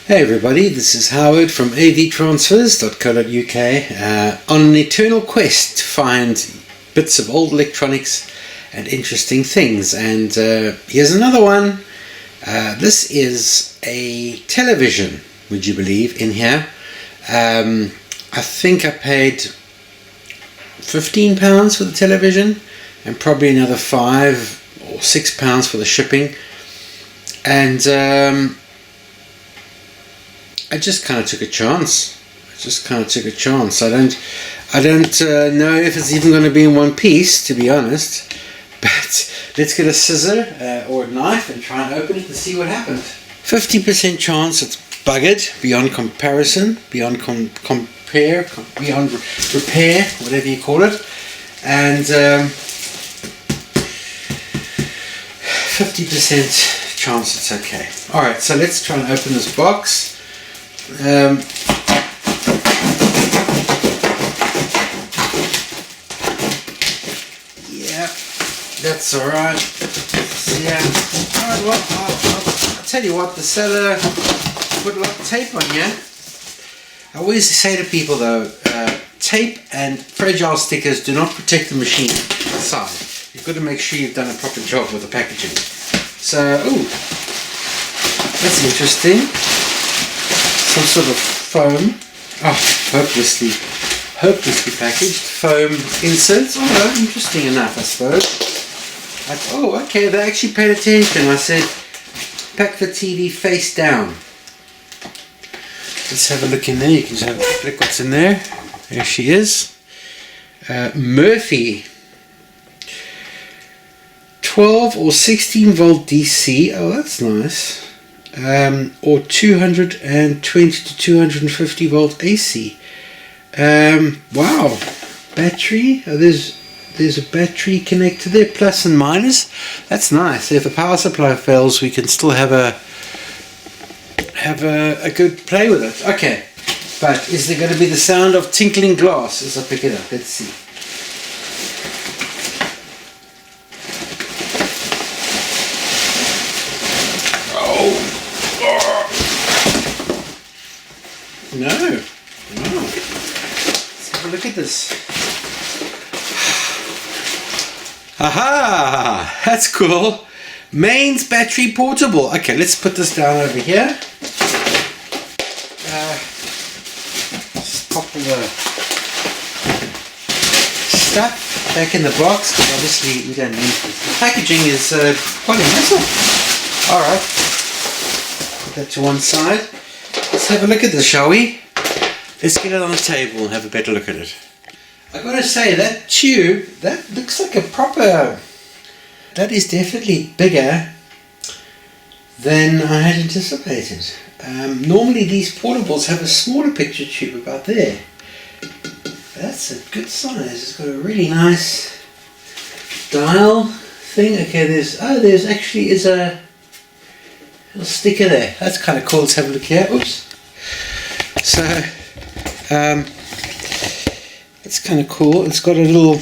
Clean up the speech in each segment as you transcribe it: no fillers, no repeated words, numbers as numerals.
Hey everybody, this is Howard from AVtransfers.co.uk on an eternal quest to find bits of old electronics and interesting things, and here's another one. This is a television, would you believe, in here. I think I paid £15 for the television and probably another £5 or £6 for the shipping, and I just kind of took a chance. I don't know if it's even going to be in one piece, to be honest. But let's get a scissor or a knife and try and open it and see what happens. 50% chance it's buggered beyond comparison, beyond beyond repair, whatever you call it, and 50% chance it's okay. All right, so let's try and open this box. Yeah, that's alright. Yeah. Alright, well, I'll tell you what, the seller put a lot of tape on here. I always say to people though, tape and fragile stickers do not protect the machine inside. You've got to make sure you've done a proper job with the packaging. So, ooh, that's interesting. Some sort of foam, hopelessly packaged foam inserts. Oh, interesting enough, I suppose. Oh, okay, they actually paid attention. I said, pack the TV face down. Let's have a look in there. You can just have a look what's in there. There she is. Murphy. 12 or 16 volt DC. Oh, that's nice. Or 220 to 250 volt AC. Wow, battery. Oh, there's a battery connector there, plus and minus. That's nice. If the power supply fails, we can still have a good play with it. Okay, but is there going to be the sound of tinkling glass as I pick it up? Let's see. No. Wow. Let's have a look at this. Aha! That's cool. Mains battery portable. Okay, let's put this down over here. Just pop all the stuff back in the box, because obviously we don't need this. The packaging is quite a hassle. Alright. Put that to one side. Let's have a look at this, shall we? Let's get it on the table and have a better look at it. I've got to say, that tube, that looks like a proper... That is definitely bigger than I had anticipated. Normally these portables have a smaller picture tube about there. That's a good size. It's got a really nice dial thing. Okay, there's actually is a little sticker there. That's kind of cool. Let's have a look here. Oops. So, it's kind of cool. It's got a little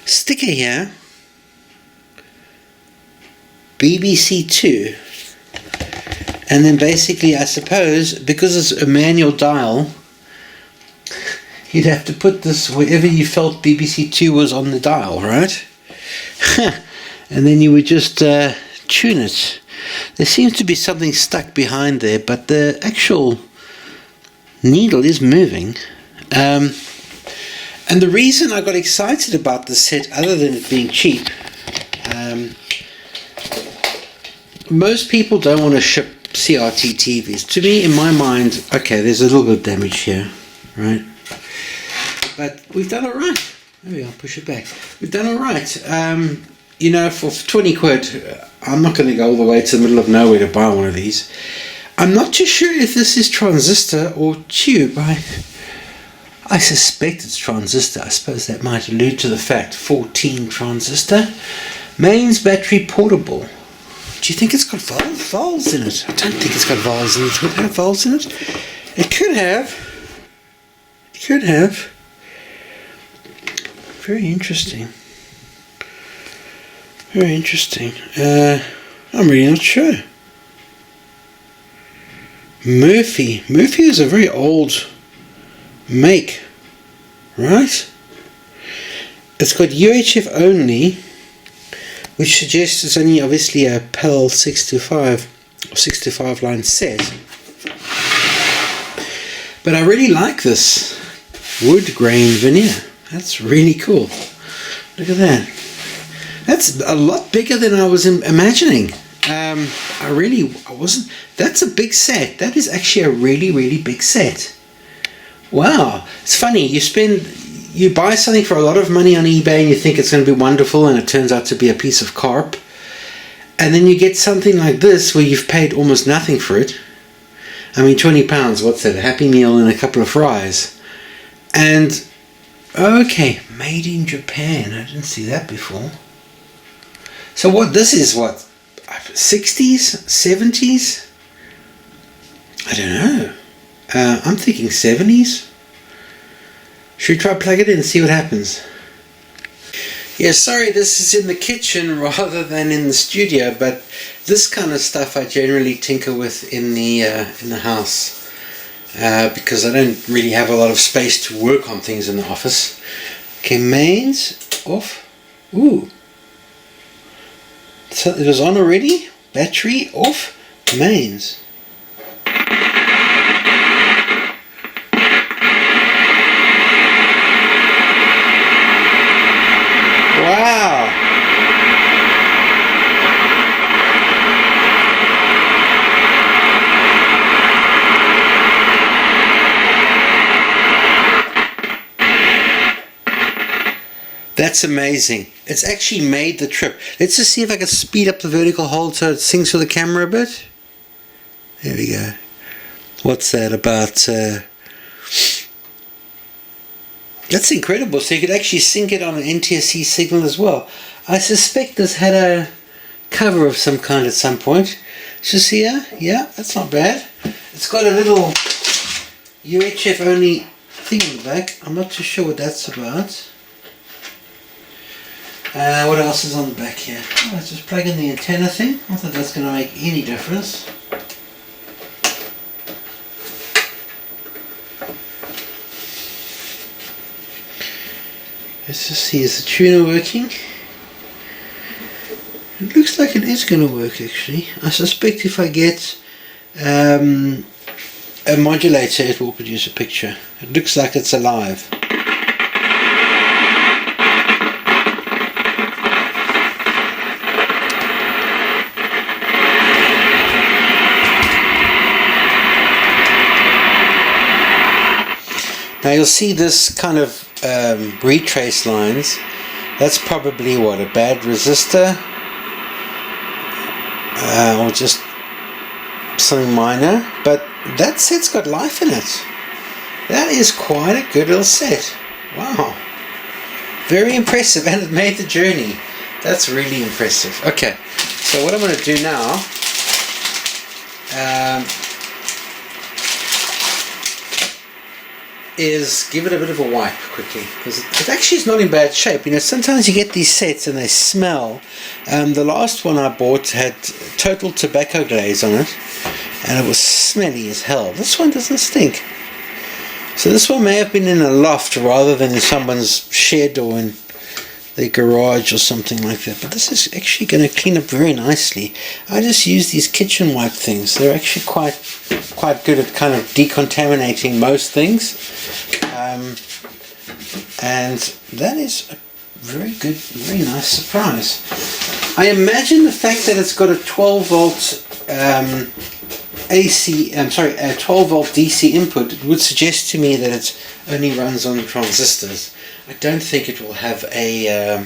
sticker here. BBC 2. And then basically, I suppose, because it's a manual dial, you'd have to put this wherever you felt BBC 2 was on the dial, right? And then you would just tune it. There seems to be something stuck behind there, but the actual needle is moving. And the reason I got excited about this set, other than it being cheap, most people don't want to ship CRT TVs. To me, in my mind, okay, there's a little bit of damage here, right? But we've done it right. Maybe I'll push it back. We've done it right. You know, for 20 quid, I'm not going to go all the way to the middle of nowhere to buy one of these. I'm not too sure if this is transistor or tube. I suspect it's transistor. I suppose that might allude to the fact. 14 transistor. Mains battery portable. Do you think it's got valves in it? I don't think it's got valves in it. Would it have valves in it? It could have. It could have. Very interesting. Very interesting. I'm really not sure. Murphy. Murphy is a very old make, right? It's got UHF only, which suggests it's only obviously a PAL 625 or 625 line set. But I really like this wood grain veneer. That's really cool. Look at that. That's a lot bigger than I was imagining. I wasn't. That's a big set. That is actually a really big set. Wow. It's funny. You buy something for a lot of money on eBay and you think it's going to be wonderful, and it turns out to be a piece of carp. And then you get something like this where you've paid almost nothing for it. I mean, £20, what's that? A Happy Meal and a couple of fries. And, okay, made in Japan. I didn't see that before. So what, this is what, 60s? 70s? I don't know. I'm thinking 70s. Should we try plug it in and see what happens? Yeah, sorry, this is in the kitchen rather than in the studio, but this kind of stuff I generally tinker with in the house because I don't really have a lot of space to work on things in the office. Okay, mains off. Ooh, so it was on already. Battery off. Mains. Wow. That's amazing. It's actually made the trip. Let's just see if I can speed up the vertical hold so it syncs with the camera a bit. There we go. What's that about? That's incredible. So you could actually sync it on an NTSC signal as well. I suspect this had a cover of some kind at some point. Just here. Yeah, that's not bad. It's got a little UHF only thing in the back. I'm not too sure what that's about. What else is on the back here? Oh, let's just plug in the antenna thing. I don't think that's going to make any difference. Let's just see, is the tuner working? It looks like it is going to work actually. I suspect if I get a modulator it will produce a picture. It looks like it's alive. Now you'll see this kind of retrace lines. That's probably what, a bad resistor or just something minor, but that set's got life in it. That is quite a good little set. Wow, very impressive, and it made the journey. That's really impressive. Okay, so what I'm going to do now is give it a bit of a wipe quickly, because it actually is not in bad shape. You know, sometimes you get these sets and they smell. The last one I bought had total tobacco glaze on it and it was smelly as hell. This one doesn't stink. So this one may have been in a loft rather than in someone's shed or in their garage or something like that, but this is actually going to clean up very nicely. I just use these kitchen wipe things. They're actually quite good at kind of decontaminating most things, and that is a very good, very nice surprise. I imagine the fact that it's got a 12 volt a 12 volt DC input, it would suggest to me that it only runs on transistors. I don't think it will have a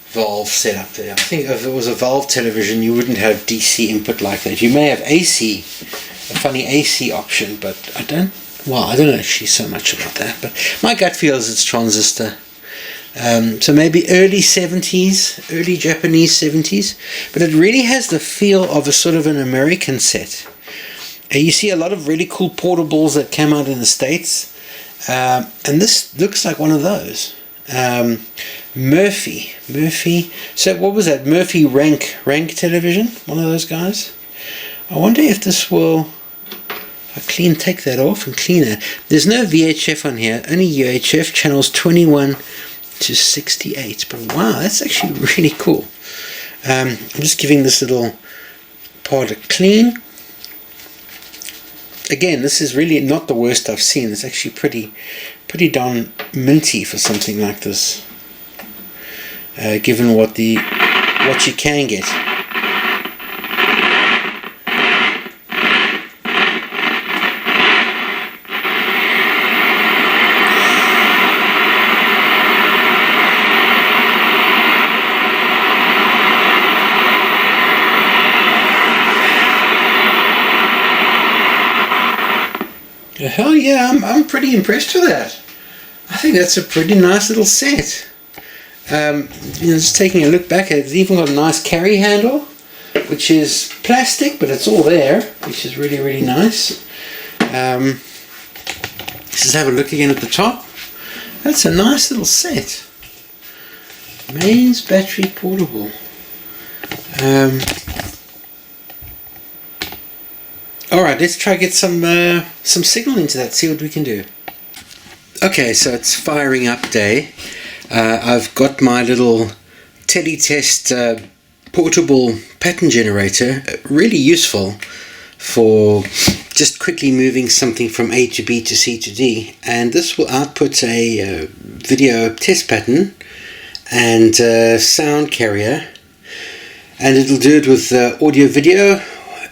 valve set up there. I think if it was a valve television you wouldn't have DC input like that. You may have AC, a funny AC option, but I don't know actually so much about that, but my gut feels it's transistor. So maybe early 70s, early Japanese 70s, but it really has the feel of a sort of an American set. You see a lot of really cool portables that came out in the States, and this looks like one of those. Murphy. So what was that? Murphy Rank Television? One of those guys? I wonder if this will... take that off and clean it. There's no VHF on here, only UHF, channels 21 to 68. But wow, that's actually really cool. I'm just giving this little part a clean. Again, this is really not the worst I've seen. It's actually pretty darn minty for something like this, given what you can get. Hell yeah, I'm pretty impressed with that. I think that's a pretty nice little set. Just taking a look back at it, it's even got a nice carry handle, which is plastic, but it's all there, which is really, really nice. Let's just have a look again at the top. That's a nice little set. Mains battery portable. Alright, let's try get some signal into that, see what we can do. Okay, so it's firing up day. I've got my little telly test portable pattern generator, really useful for just quickly moving something from A to B to C to D, and this will output a video test pattern and sound carrier, and it'll do it with audio video,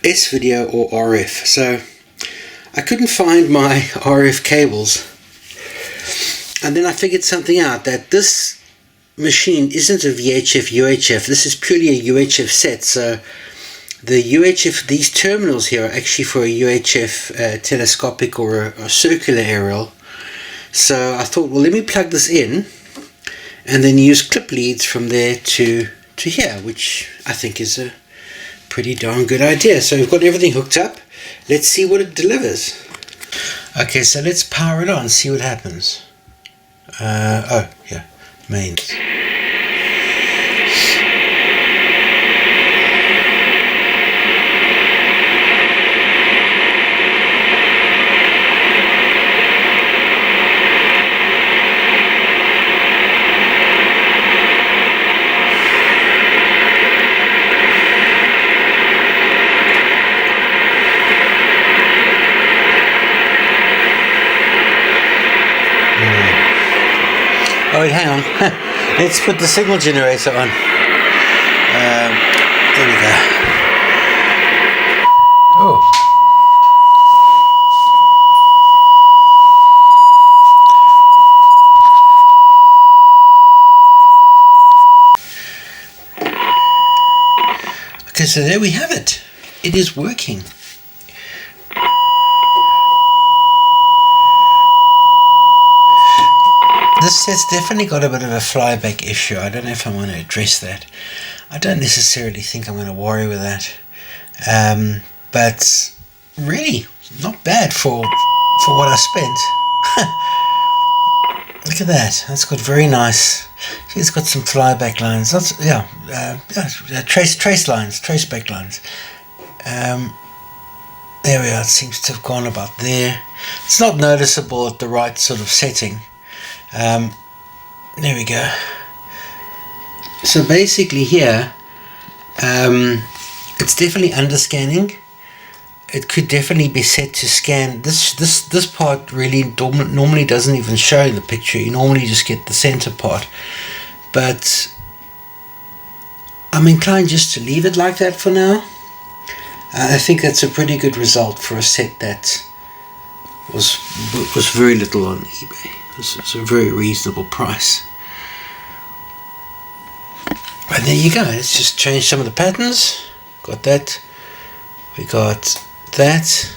S-video or RF. So I couldn't find my RF cables, and then I figured something out, that this machine isn't a VHF UHF, this is purely a UHF set. So the UHF, these terminals here are actually for a UHF telescopic or a circular aerial. So I thought, well, let me plug this in and then use clip leads from there to here, which I think is a pretty darn good idea. So we've got everything hooked up. Let's see what it delivers. Okay, so let's power it on, see what happens. Oh yeah, mains. Oh wait, hang on. Let's put the signal generator on. There we go. Oh. Okay, so there we have it. It is working. This set's definitely got a bit of a flyback issue. I don't know if I want to address that. I don't necessarily think I'm going to worry with that. But really, not bad for what I spent. Look at that. That's got very nice. See, it's got some flyback lines. That's trace lines, trace back lines. There we are. It seems to have gone about there. It's not noticeable at the right sort of setting. There we go. So basically here, it's definitely under scanning. It could definitely be set to scan. This part really normally doesn't even show in the picture. You normally just get the center part. But I'm inclined just to leave it like that for now. I think that's a pretty good result for a set that was very little on eBay. It's a very reasonable price. And there you go. Let's just change some of the patterns. Got that. We got that.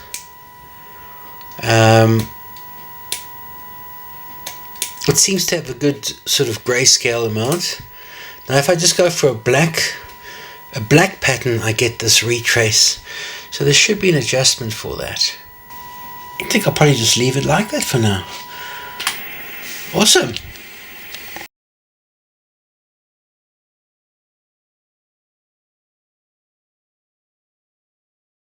It seems to have a good sort of grayscale amount. Now if I just go for a black pattern, I get this retrace. So there should be an adjustment for that. I think I'll probably just leave it like that for now. Awesome.